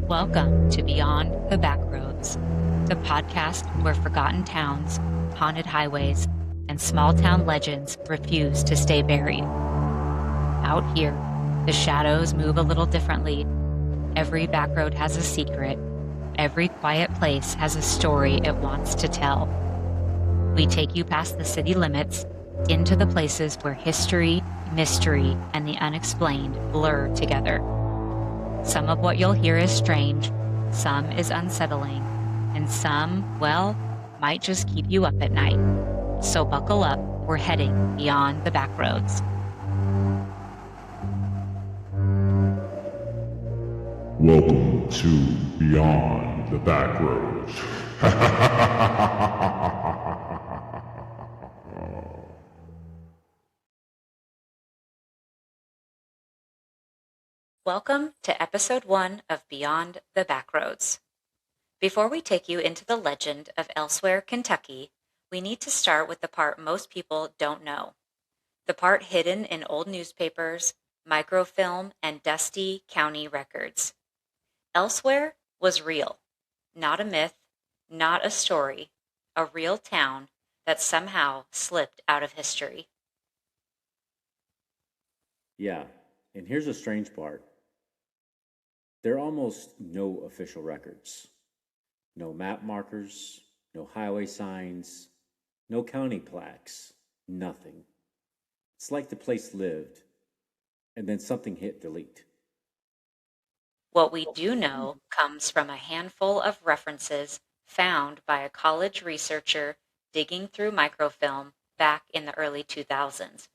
Welcome to Beyond the Backroads, the podcast where forgotten towns, haunted highways, and small town legends refuse to stay buried. Out here, the shadows move a little differently. Every backroad has a secret. Every quiet place has a story it wants to tell. We take you past the city limits, into the places where history, mystery, and the unexplained blur together. Some of what you'll hear is strange, some is unsettling, and some, well, might just keep you up at night. So buckle up, we're heading beyond the backroads. Welcome to Beyond the Backroads. Welcome to episode 1 of Beyond the Backroads. Before we take you into the legend of Elsewhere, Kentucky, we need to start with the part most people don't know. The part hidden in old newspapers, microfilm, and dusty county records. Elsewhere was real. Not a myth, not a story, a real town that somehow slipped out of history. Yeah, and here's the strange part. There are almost no official records. No map markers, no highway signs, no county plaques, nothing. It's like the place lived, and then something hit delete. What we do know comes from a handful of references found by a college researcher digging through microfilm back in the early 2000s.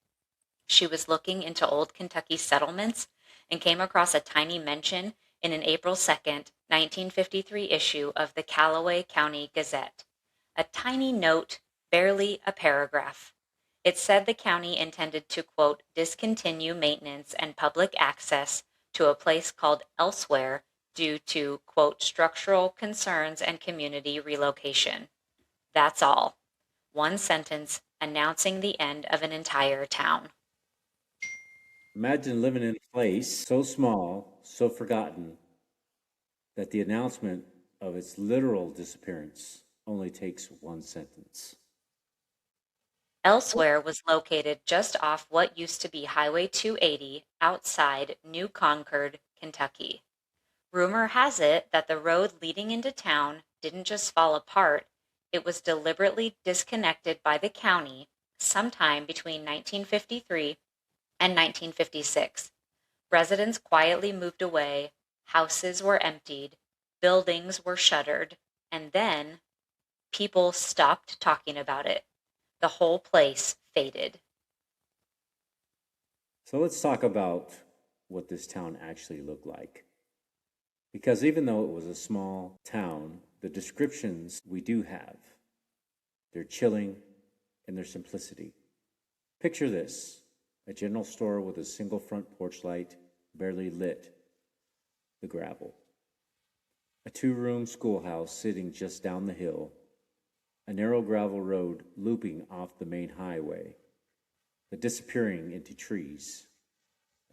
She was looking into old Kentucky settlements and came across a tiny mention in an April 2nd, 1953 issue of the Callaway County Gazette. A tiny note, barely a paragraph. It said the county intended to, quote, discontinue maintenance and public access to a place called Elsewhere due to, quote, structural concerns and community relocation. That's all. One sentence announcing the end of an entire town. Imagine living in a place so small, so forgotten, that the announcement of its literal disappearance only takes one sentence. Elsewhere was located just off what used to be Highway 280 outside New Concord, Kentucky. Rumor has it that the road leading into town didn't just fall apart, it was deliberately disconnected by the county sometime between 1953 and 1956. Residents quietly moved away, houses were emptied, buildings were shuttered, and then people stopped talking about it. The whole place faded. So let's talk about what this town actually looked like. Because even though it was a small town, the descriptions we do have, they're chilling in their simplicity. Picture this, a general store with a single front porch light, barely lit the gravel. A 2-room schoolhouse sitting just down the hill, a narrow gravel road looping off the main highway, but disappearing into trees.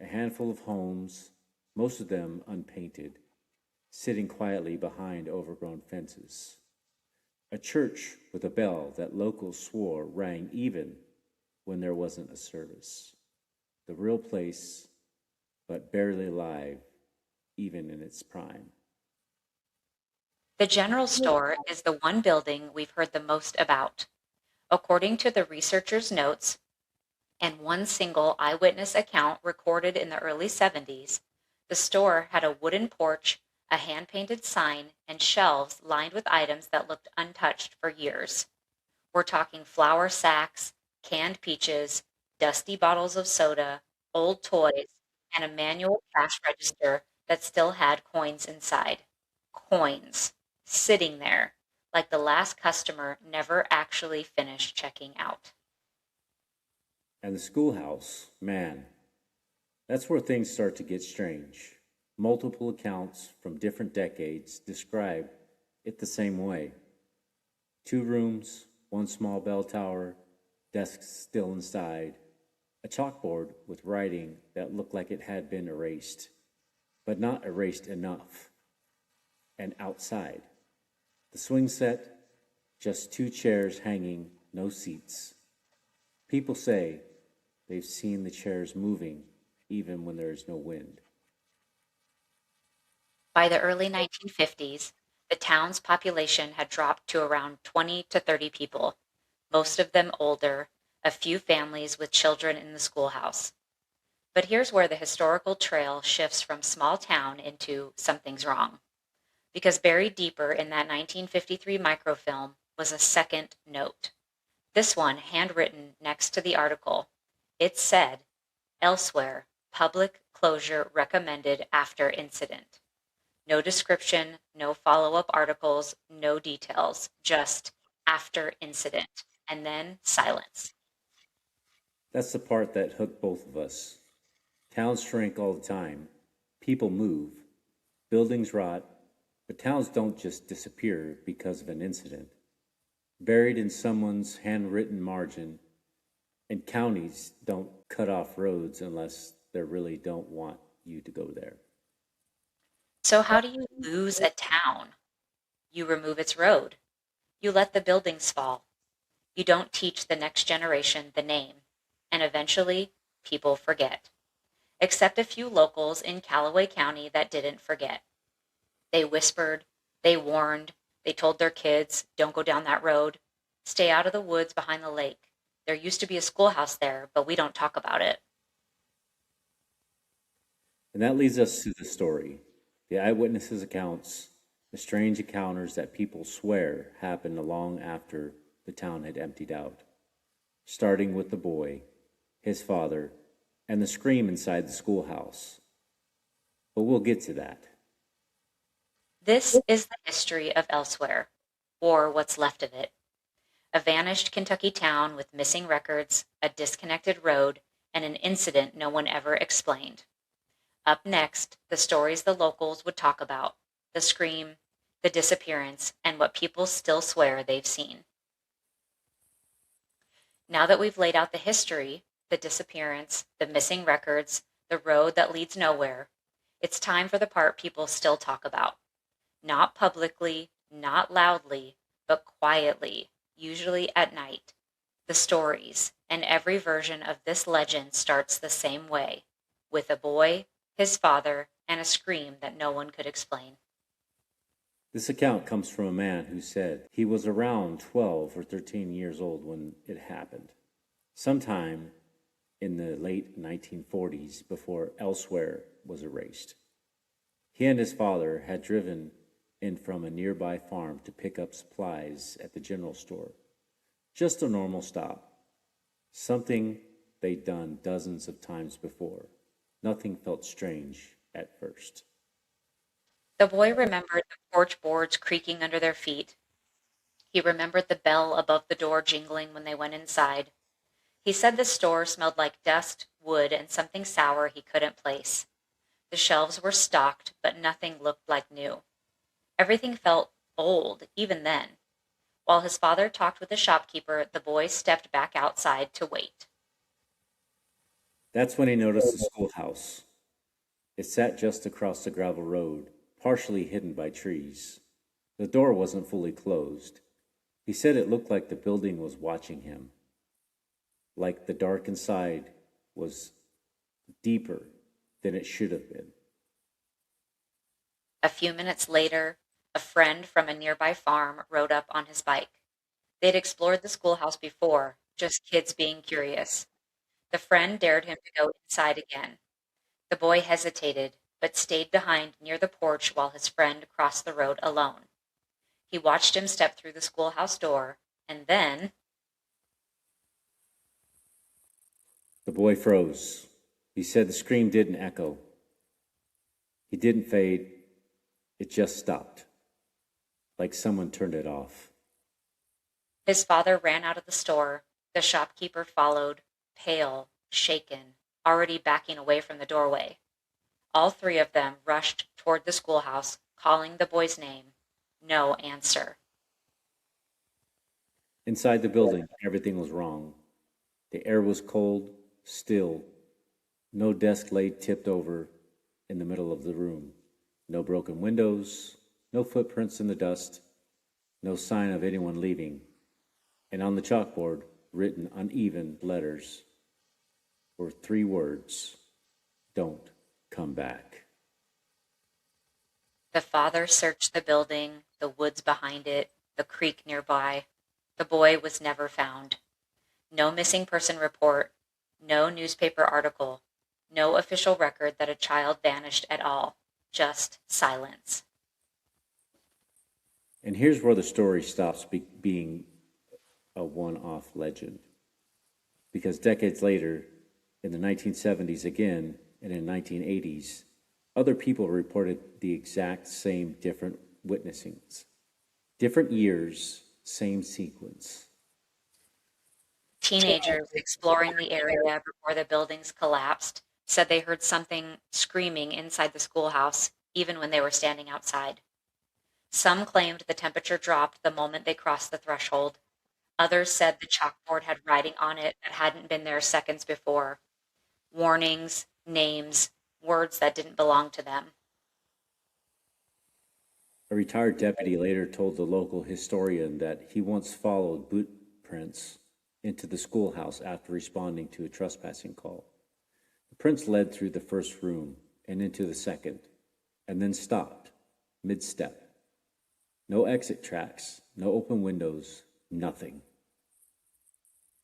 A handful of homes, most of them unpainted, sitting quietly behind overgrown fences. A church with a bell that locals swore rang even when there wasn't a service. The real place, but barely alive, even in its prime. The general store is the one building we've heard the most about. According to the researchers' notes and one single eyewitness account recorded in the early 70s, the store had a wooden porch, a hand-painted sign, and shelves lined with items that looked untouched for years. We're talking flour sacks, canned peaches, dusty bottles of soda, old toys, and a manual cash register that still had coins inside. Coins. Sitting there, like the last customer never actually finished checking out. And the schoolhouse, man, that's where things start to get strange. Multiple accounts from different decades describe it the same way. 2 rooms, 1 small bell tower, desks still inside, a chalkboard with writing that looked like it had been erased, but not erased enough. and outside. The swing set, just two chairs hanging, no seats. People say they've seen the chairs moving even when there is no wind. By the early 1950s, the town's population had dropped to around 20 to 30 people, most of them older, a few families with children in the schoolhouse. But here's where the historical trail shifts from small town into something's wrong. Because buried deeper in that 1953 microfilm was a second note. This one handwritten next to the article. It said, "Elsewhere, public closure recommended after incident." No description, no follow-up articles, no details, just after incident, and then silence. That's the part that hooked both of us. Towns shrink all the time. People move. Buildings rot. But towns don't just disappear because of an incident. Buried in someone's handwritten margin, and counties don't cut off roads unless they really don't want you to go there. So how do you lose a town? You remove its road. You let the buildings fall. You don't teach the next generation the name. And eventually, people forget. Except a few locals in Callaway County that didn't forget. They whispered, they warned, they told their kids, don't go down that road. Stay out of the woods behind the lake. There used to be a schoolhouse there, but we don't talk about it. And that leads us to the story. The eyewitnesses' accounts, the strange encounters that people swear happened long after the town had emptied out. Starting with the boy, his father, and the scream inside the schoolhouse. But we'll get to that. This is the history of Elsewhere, or what's left of it. A vanished Kentucky town with missing records, a disconnected road, and an incident no one ever explained. Up next, the stories the locals would talk about, the scream, the disappearance, and what people still swear they've seen. Now that we've laid out the history, the disappearance, the missing records, the road that leads nowhere, it's time for the part people still talk about. Not publicly, not loudly, but quietly, usually at night. The stories, and every version of this legend starts the same way, with a boy, his father, and a scream that no one could explain. This account comes from a man who said he was around 12 or 13 years old when it happened, sometime in the late 1940s before Elsewhere was erased. He and his father had driven in from a nearby farm to pick up supplies at the general store. Just a normal stop. Something they'd done dozens of times before. Nothing felt strange at first. The boy remembered the porch boards creaking under their feet. He remembered the bell above the door jingling when they went inside. He said the store smelled like dust, wood, and something sour he couldn't place. The shelves were stocked, but nothing looked like new. Everything felt old, even then. While his father talked with the shopkeeper, the boy stepped back outside to wait. That's when he noticed the schoolhouse. It sat just across the gravel road, partially hidden by trees. The door wasn't fully closed. He said it looked like the building was watching him, like the dark inside was deeper than it should have been. A few minutes later, a friend from a nearby farm rode up on his bike. They'd explored the schoolhouse before, just kids being curious. The friend dared him to go inside again. The boy hesitated, but stayed behind near the porch while his friend crossed the road alone. He watched him step through the schoolhouse door, and then The boy froze. He said the scream didn't echo. It didn't fade. It just stopped, like someone turned it off. his father ran out of the store. The shopkeeper followed, pale, shaken, already backing away from the doorway. All three of them rushed toward the schoolhouse, calling the boy's name. No answer. Inside the building, everything was wrong. The air was cold, still. No desk lay tipped over in the middle of the room. No broken windows, no footprints in the dust, no sign of anyone leaving, and on the chalkboard, written uneven letters, were 3 words: "Don't come back." The father searched the building, the woods behind it, the creek nearby. The boy was never found. No missing person report, no newspaper article, no official record that a child vanished at all. Just silence. And here's where the story stops being a one-off legend. Because decades later, in the 1970s again, and in the 1980s, other people reported the exact same different witnessings. Different years, same sequence. Teenagers exploring the area before the buildings collapsed said they heard something screaming inside the schoolhouse, even when they were standing outside. Some claimed the temperature dropped the moment they crossed the threshold. Others said the chalkboard had writing on it that hadn't been there seconds before. Warnings, names, words that didn't belong to them. A retired deputy later told the local historian that he once followed boot prints into the schoolhouse after responding to a trespassing call. The prints led through the first room and into the second, and then stopped, mid-step. No exit tracks, no open windows, nothing.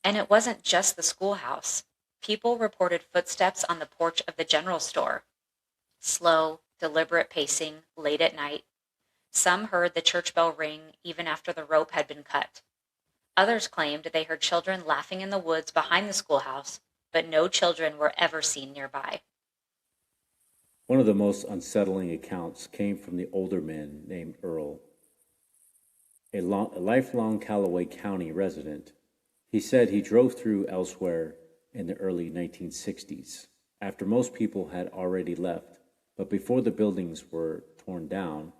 And it wasn't just the schoolhouse. People reported footsteps on the porch of the general store. Slow, deliberate pacing late at night. Some heard the church bell ring even after the rope had been cut. Others claimed they heard children laughing in the woods behind the schoolhouse, but no children were ever seen nearby. One of the most unsettling accounts came from the older man named Earl, a lifelong Callaway County resident. He said he drove through Elsewhere in the early 1960s, after most people had already left, but before the buildings were torn down.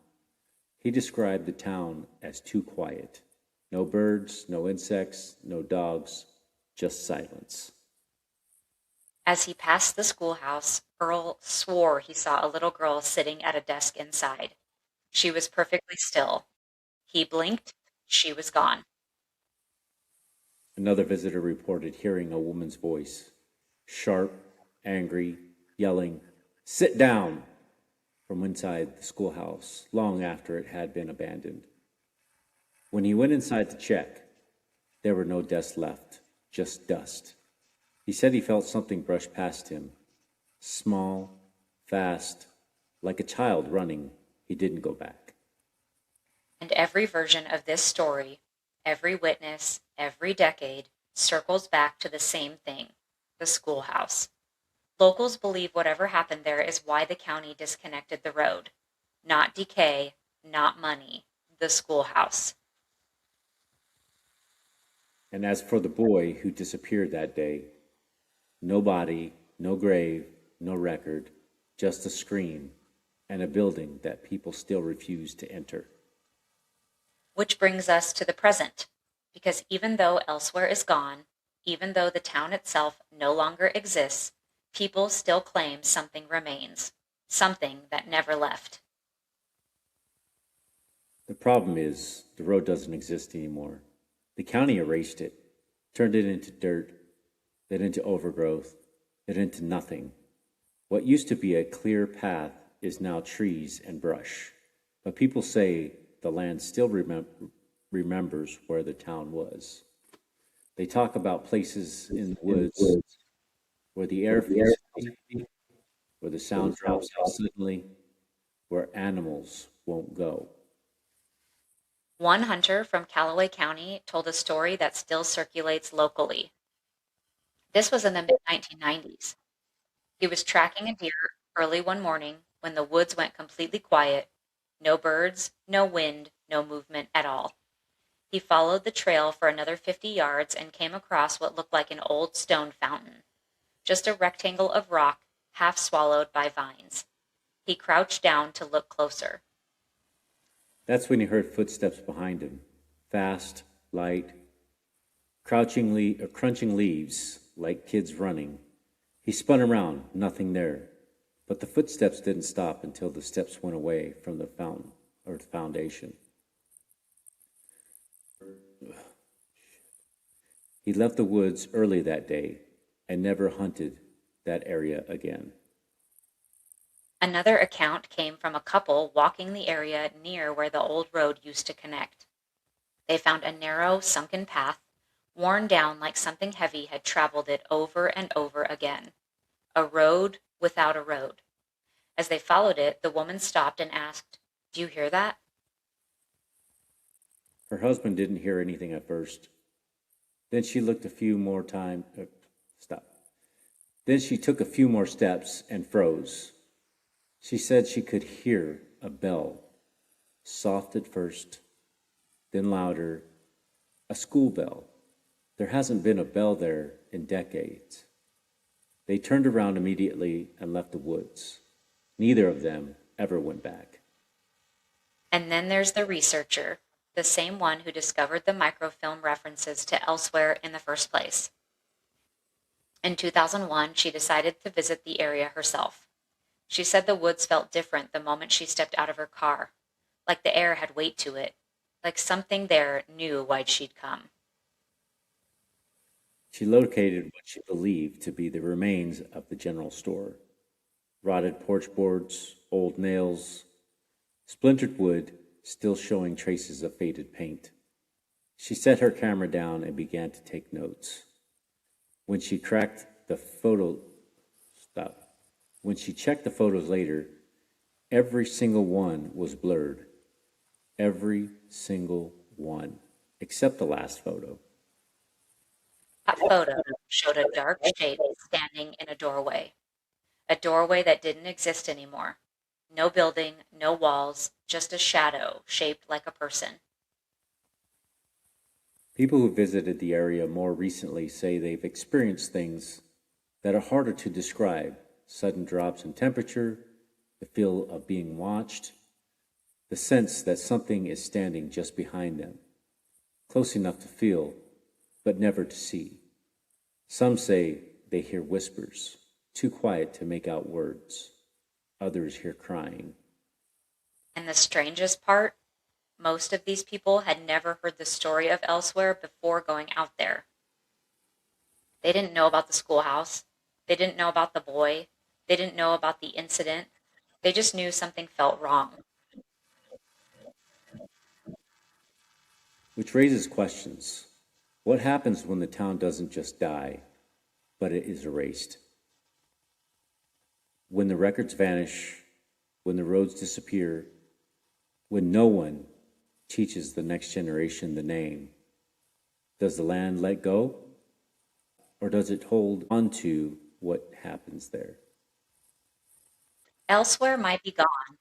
He described the town as too quiet. No birds, no insects, no dogs, just silence. As he passed the schoolhouse, Earl swore he saw a little girl sitting at a desk inside. She was perfectly still. He blinked, she was gone. Another visitor reported hearing a woman's voice, sharp, angry, yelling, "Sit down!" from inside the schoolhouse long after it had been abandoned. When he went inside to check, there were no desks left, just dust. He said he felt something brush past him. Small, fast, like a child running. He didn't go back. And every version of this story, every witness, every decade, circles back to the same thing: the schoolhouse. Locals believe whatever happened there is why the county disconnected the road. Not decay, not money, the schoolhouse. And as for the boy who disappeared that day, no body, no grave, no record, just a scream and a building that people still refuse to enter. Which brings us to the present, because even though Elsewhere is gone, even though the town itself no longer exists, people still claim something remains, something that never left. The problem is the road doesn't exist anymore. The county erased it, turned it into dirt, then into overgrowth, then into nothing. What used to be a clear path is now trees and brush. But people say the land still remembers where the town was. They talk about places in the woods where the air feels heavy, where the sound drops off suddenly, where animals won't go. One hunter from Callaway County told a story that still circulates locally. This was in the mid-1990s. He was tracking a deer early one morning when the woods went completely quiet. No birds, no wind, no movement at all. He followed the trail for another 50 yards and came across what looked like an old stone fountain. Just a rectangle of rock, half swallowed by vines. He crouched down to look closer. That's when he heard footsteps behind him, fast, light, crunching leaves like kids running. He spun around, nothing there, but the footsteps didn't stop until the steps went away from the fountain. or the foundation. He left the woods early that day and never hunted that area again. Another account came from a couple walking the area near where the old road used to connect. They found a narrow, sunken path, worn down like something heavy had traveled it over and over again. A road without a road. As they followed it, the woman stopped and asked, "Do you hear that?" Her husband didn't hear anything at first. Then she looked a few more times. Then she took a few more steps and froze. She said she could hear a bell, soft at first, then louder, a school bell. There hasn't been a bell there in decades. They turned around immediately and left the woods. Neither of them ever went back. And then there's the researcher, the same one who discovered the microfilm references to Elsewhere in the first place. In 2001, she decided to visit the area herself. She said the woods felt different the moment she stepped out of her car, like the air had weight to it, like something there knew why she'd come. She located what she believed to be the remains of the general store. Rotted porch boards, old nails, splintered wood, still showing traces of faded paint. She set her camera down and began to take notes. When she checked the photos later, every single one was blurred. Every single one, except the last photo. That photo showed a dark shape standing in a doorway that didn't exist anymore. No building, no walls, just a shadow shaped like a person. People who visited the area more recently say they've experienced things that are harder to describe: sudden drops in temperature, the feel of being watched, the sense that something is standing just behind them, close enough to feel, but never to see. Some say they hear whispers, too quiet to make out words. Others hear crying. And the strangest part, most of these people had never heard the story of Elsewhere before going out there. They didn't know about the schoolhouse. They didn't know about the boy. They didn't know about the incident. They just knew something felt wrong. Which raises questions. What happens when the town doesn't just die, but it is erased? When the records vanish, when the roads disappear, when no one teaches the next generation the name, does the land let go? Or does it hold on to what happens there? Elsewhere might be gone,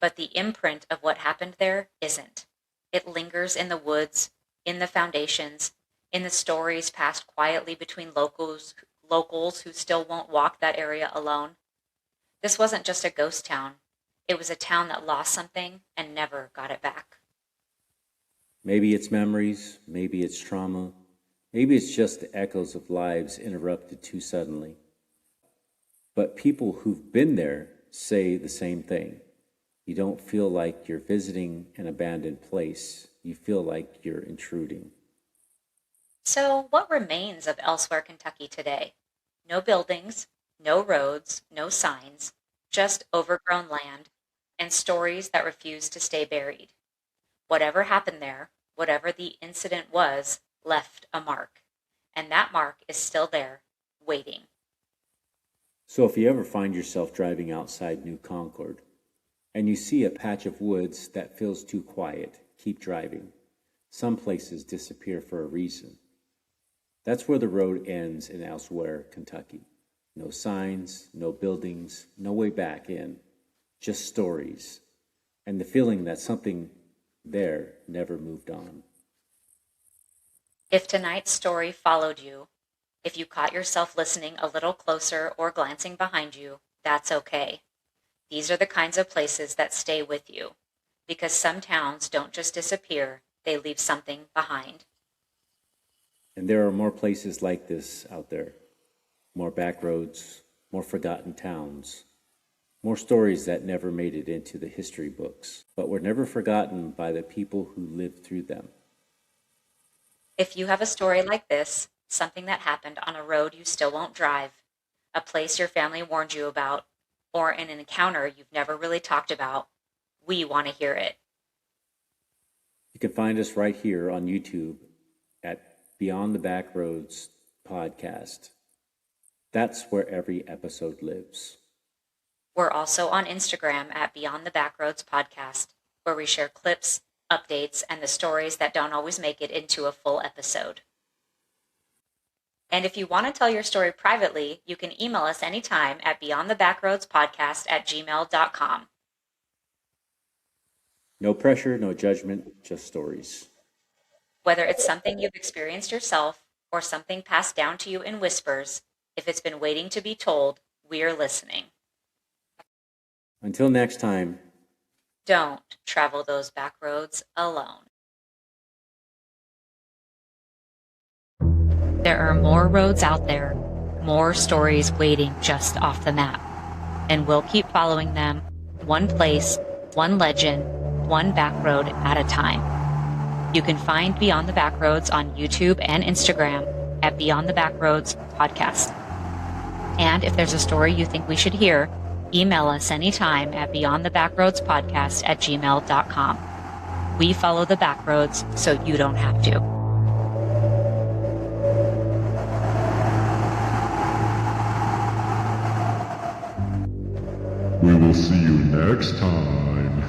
but the imprint of what happened there isn't. It lingers in the woods, in the foundations, in the stories passed quietly between locals who still won't walk that area alone. This wasn't just a ghost town. It was a town that lost something and never got it back. Maybe it's memories, maybe it's trauma, maybe it's just the echoes of lives interrupted too suddenly. But people who've been there say the same thing. You don't feel like you're visiting an abandoned place. You feel like you're intruding. So, what remains of Elsewhere, Kentucky today? No buildings, no roads, no signs, just overgrown land and stories that refuse to stay buried. Whatever happened there, whatever the incident was, left a mark. And that mark is still there, waiting. So if you ever find yourself driving outside New Concord and you see a patch of woods that feels too quiet, keep driving. Some places disappear for a reason. That's where the road ends in Elsewhere, Kentucky. No signs, no buildings, no way back in, just stories, and the feeling that something there never moved on. If tonight's story followed you, if you caught yourself listening a little closer or glancing behind you, that's okay. These are the kinds of places that stay with you, because some towns don't just disappear, they leave something behind. And there are more places like this out there. More back roads, more forgotten towns, More stories that never made it into the history books, but were never forgotten by the people who lived through them. If you have a story like this, something that happened on a road you still won't drive, a place your family warned you about, or an encounter you've never really talked about, we want to hear it. You can find us right here on YouTube at Beyond the Backroads Podcast. That's where every episode lives. We're also on Instagram at Beyond the Backroads Podcast, where we share clips, updates, and the stories that don't always make it into a full episode. And if you want to tell your story privately, you can email us anytime at beyondthebackroadspodcast@gmail.com. No pressure, no judgment, just stories. Whether it's something you've experienced yourself or something passed down to you in whispers, if it's been waiting to be told, we're listening. Until next time, Don't travel those back roads alone. There are more roads out there, more stories waiting just off the map. And we'll keep following them, one place, one legend, one back road at a time. You can find Beyond the Backroads on YouTube and Instagram at Beyond the Backroads Podcast. And if there's a story you think we should hear, email us anytime at beyondthebackroadspodcast@gmail.com. We follow the backroads so you don't have to. We will see you next time.